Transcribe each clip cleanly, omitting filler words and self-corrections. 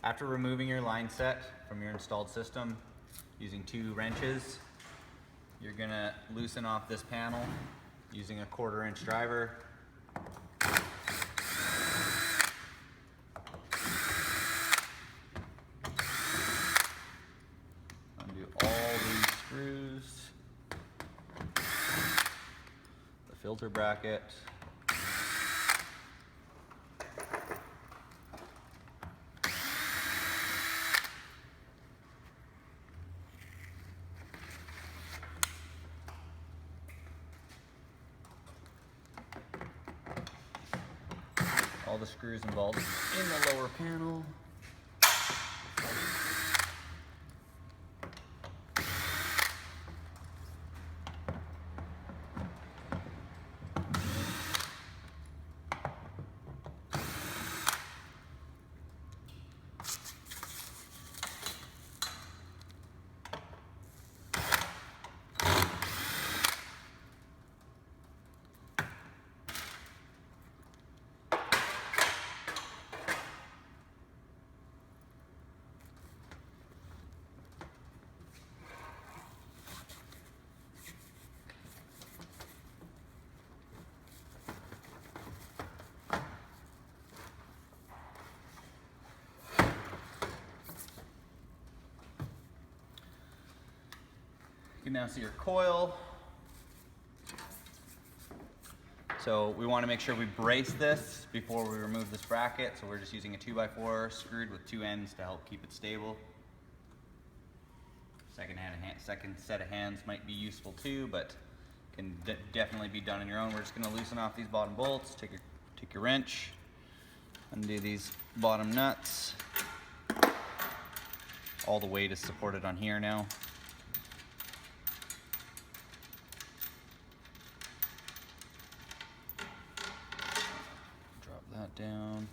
After removing your line set from your installed system using 2 wrenches, you're gonna loosen off this panel using a 1/4 inch driver. Undo all these screws, the filter bracket, all the screws involved in the lower panel. You can now see your coil. So we want to make sure we brace this before we remove this bracket. So we're just using a 2x4 screwed with 2 ends to help keep it stable. Second set of hands might be useful too, but can definitely be done on your own. We're just going to loosen off these bottom bolts. Take your wrench, undo these bottom nuts. All the weight is supported on here now. That down.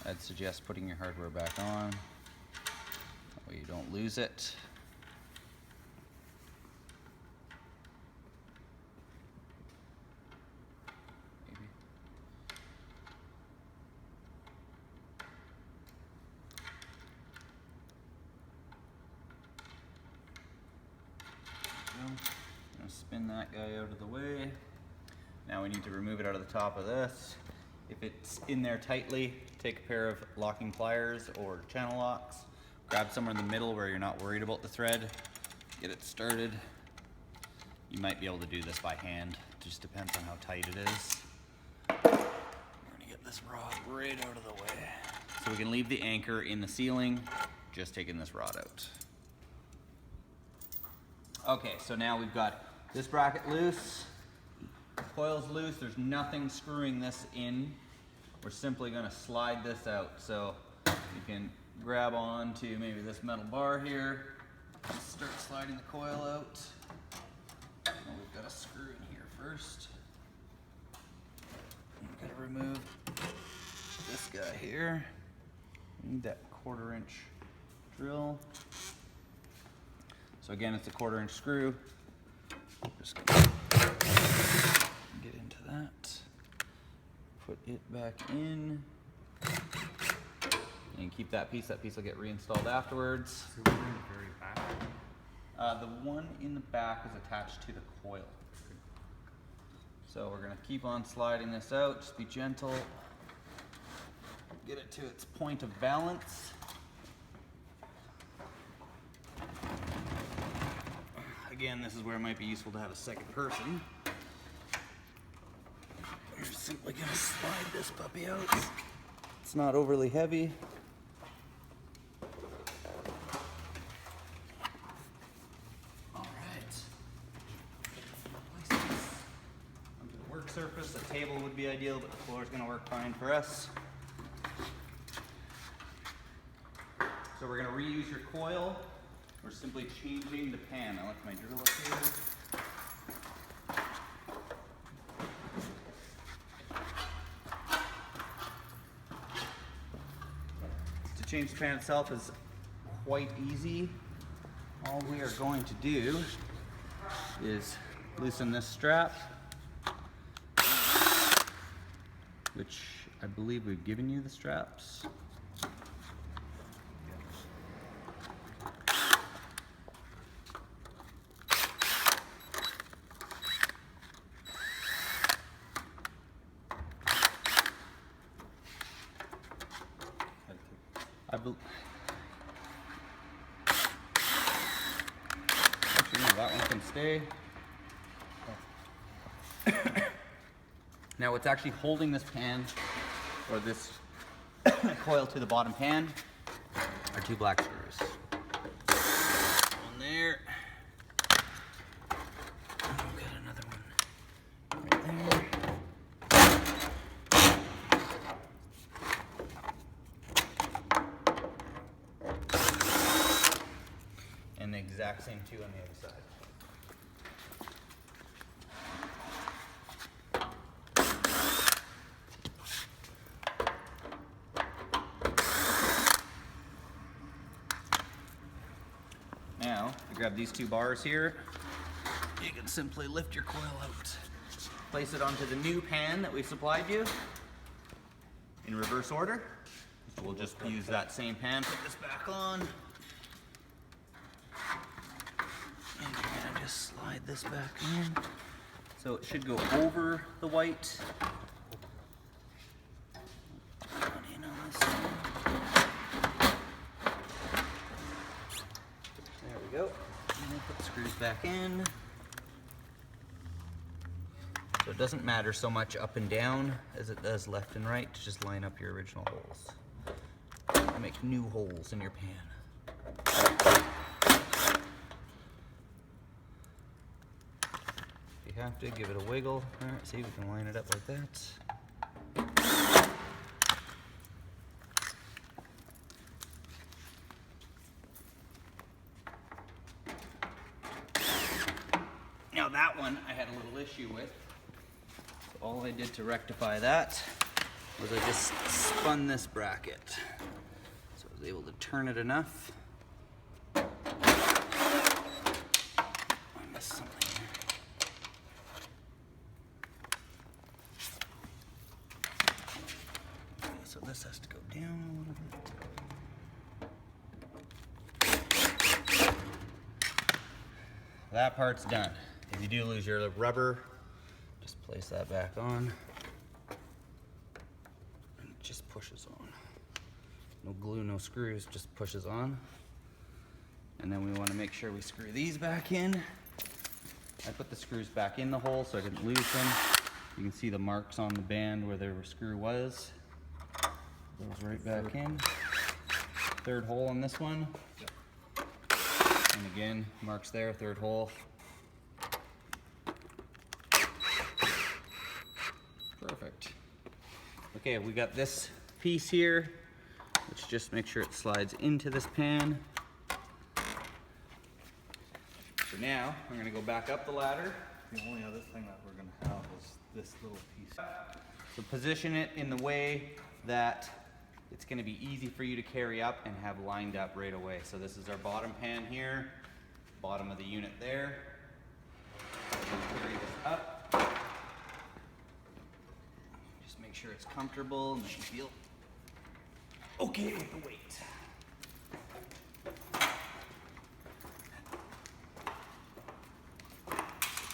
I'd suggest putting your hardware back on. That way you don't lose it. Maybe. I'm gonna spin that guy out of the way. Now we need to remove it out of the top of this. If it's in there tightly, take a pair of locking pliers or channel locks. Grab somewhere in the middle where you're not worried about the thread. Get it started. You might be able to do this by hand. It just depends on how tight it is. We're gonna get this rod right out of the way. So we can leave the anchor in the ceiling, just taking this rod out. Okay, so now we've got this bracket loose. Coil's loose, there's nothing screwing this in. We're simply going to slide this out. So you can grab on to maybe this metal bar here, start sliding the coil out. And we've got a screw in here first. We've got to remove this guy here. We need that 1/4 inch drill. So again, it's a 1/4 inch screw. Just gonna get into that, put it back in, and keep that piece will get reinstalled afterwards. So the one in the very back? The one in the back is attached to the coil. So we're going to keep on sliding this out, just be gentle, get it to its point of balance. Again, this is where it might be useful to have a second person. We're simply going to slide this puppy out. It's not overly heavy. All right. Place this onto the work surface. A table would be ideal, but the floor is going to work fine for us. So we're going to reuse your coil. We're simply changing the pan. I left my drill up here. To change the pan itself is quite easy. All we are going to do is loosen this strap, which I believe we've given you the straps. Actually, no, that one can stay. Now what's actually holding this pan, or this coil to the bottom pan, are two black screws. One there. And we've got another one right there. And the exact same two on the other side. Now, you grab these two bars here, you can simply lift your coil out. Place it onto the new pan that we supplied you in reverse order. We'll just use that same pan, put this back on. And you're gonna just slide this back in. So it should go over the white. In on this side. There we go. And then put the screws back in. So it doesn't matter so much up and down as it does left and right to just line up your original holes. And make new holes in your pan. If you have to, give it a wiggle. All right, see, we can line it up like that. Now that one I had a little issue with. So all I did to rectify that was I just spun this bracket. So I was able to turn it enough. I missed something here. Okay, so this has to go down a little bit. That part's done. If you do lose your rubber, just place that back on. And it just pushes on. No glue, no screws, just pushes on. And then we want to make sure we screw these back in. I put the screws back in the hole so I didn't lose them. You can see the marks on the band where the screw was. Goes right back in. Third hole on this one. And again, marks there, third hole. Perfect. Okay, we got this piece here. Let's just make sure it slides into this pan. So now, I'm gonna go back up the ladder. The only other thing that we're gonna have is this little piece. So position it in the way that it's gonna be easy for you to carry up and have lined up right away. So this is our bottom pan here, bottom of the unit there. Carry this up. Just make sure it's comfortable and that you feel okay with the weight.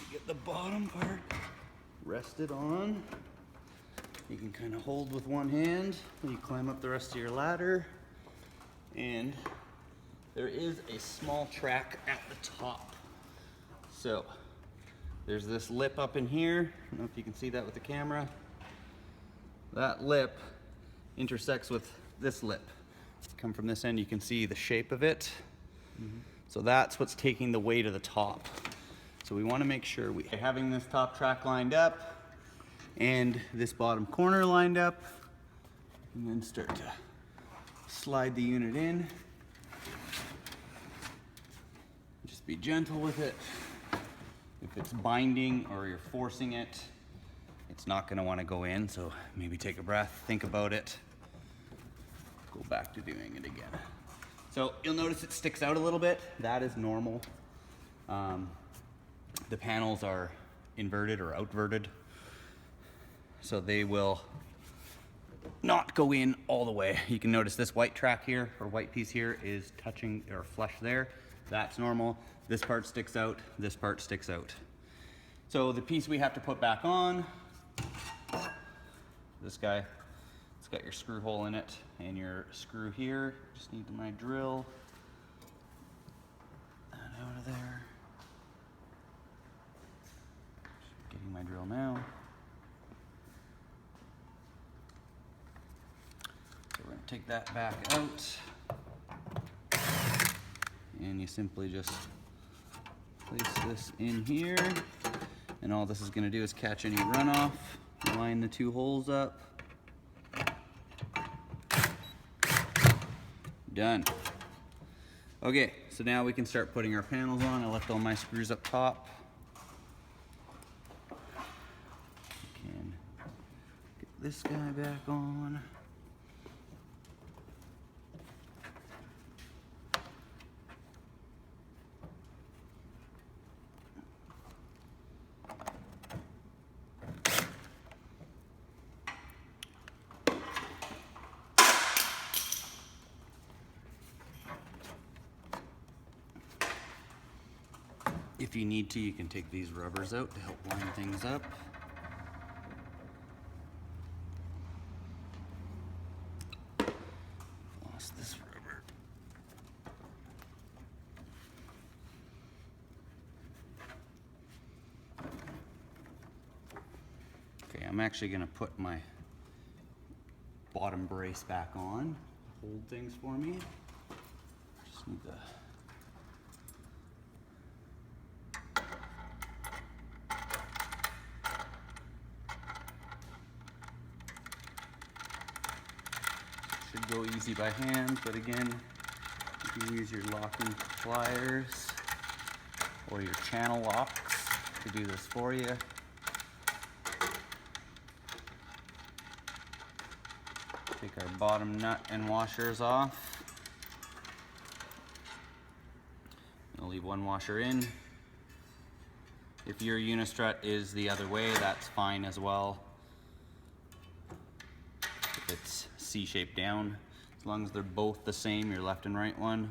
You get the bottom part rested on. You can kind of hold with one hand. You climb up the rest of your ladder. And there is a small track at the top. So there's this lip up in here. I don't know if you can see that with the camera. That lip intersects with this lip. Come from this end, you can see the shape of it. So that's what's taking the weight of the top. So we want to make sure we having this top track lined up and this bottom corner lined up, and then start to slide the unit in. Just be gentle with it. If it's binding or you're forcing it, it's not going to want to go in, so maybe take a breath, think about it, go back to doing it again. So you'll notice it sticks out a little bit. That is normal. The panels are inverted or outverted, so they will not go in all the way. You can notice this white track here, or white piece here, is touching or flush there. That's normal. This part sticks out, this part sticks out. So the piece we have to put back on, this guy, it's got your screw hole in it and your screw here. Just need my drill. That out of there. Getting my drill now. So we're going to take that back out. And you simply just place this in here. And all this is going to do is catch any runoff, line the two holes up. Done. Okay, so now we can start putting our panels on. I left all my screws up top. Can get this guy back on. If you need to, you can take these rubbers out to help line things up. Lost this rubber. Okay, I'm actually going to put my bottom brace back on. Hold things for me. Just need the should go easy by hand, but again, you can use your locking pliers or your channel locks to do this for you. Take our bottom nut and washers off. I'll leave one washer in. If your unistrut is the other way, that's fine as well. If it's C-shaped down, as long as they're both the same, your left and right one.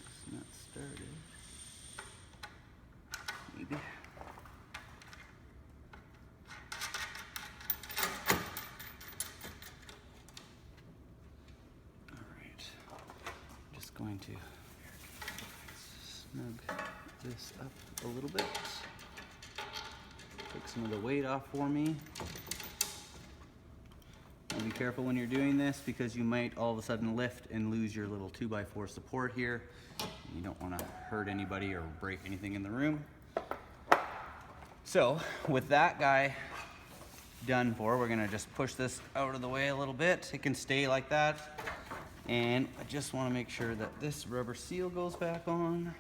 It's not started. Maybe. All right. Just going to snug this up a little bit. Take some of the weight off for me. And be careful when you're doing this because you might all of a sudden lift and lose your little 2x4 support here. You don't want to hurt anybody or break anything in the room. So with that guy done for, we're gonna just push this out of the way a little bit. It can stay like that. And I just want to make sure that this rubber seal goes back on.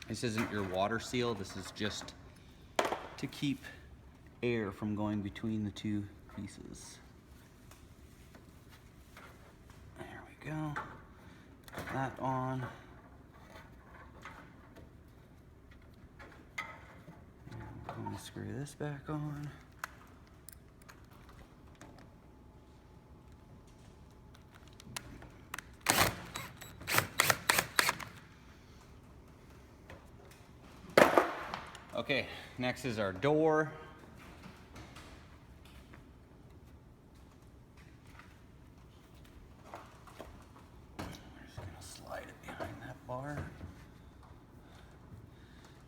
This isn't your water seal, this is just to keep air from going between the two pieces. There we go. Put that on. And I'm going to screw this back on. Okay, next is our door. We're just going to slide it behind that bar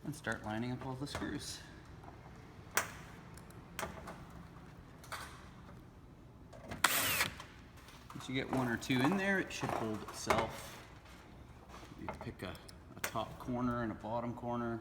and start lining up all the screws. Once you get one or two in there, it should hold itself. You pick a top corner and a bottom corner.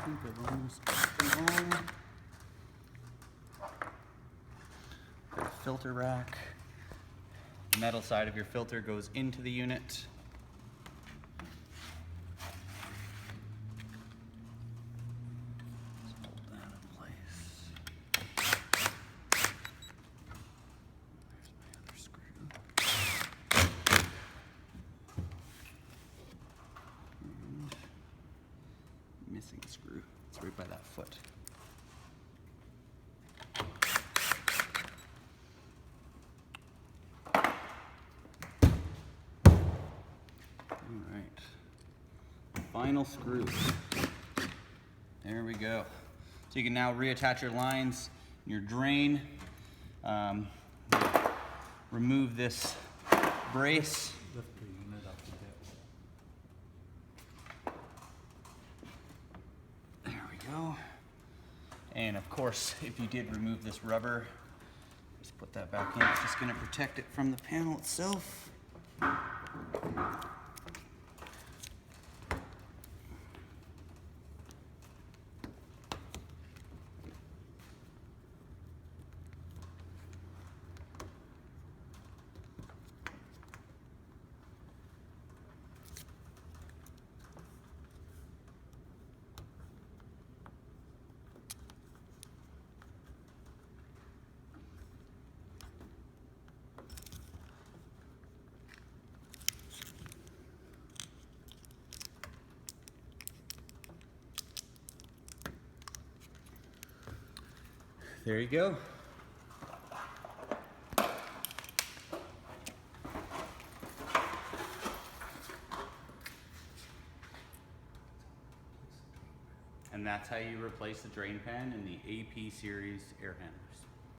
think I've almost got them all. Got a filter rack. The metal side of your filter goes into the unit. Just hold that in place. There's my other screw. And missing a screw. It's right by that foot. Final screw. There we go. So you can now reattach your lines, your drain. Remove this brace. Lift the unit up a bit. There we go. And of course, if you did remove this rubber, just put that back in. It's just going to protect it from the panel itself. There you go. And that's how you replace the drain pan in the AP series air handler.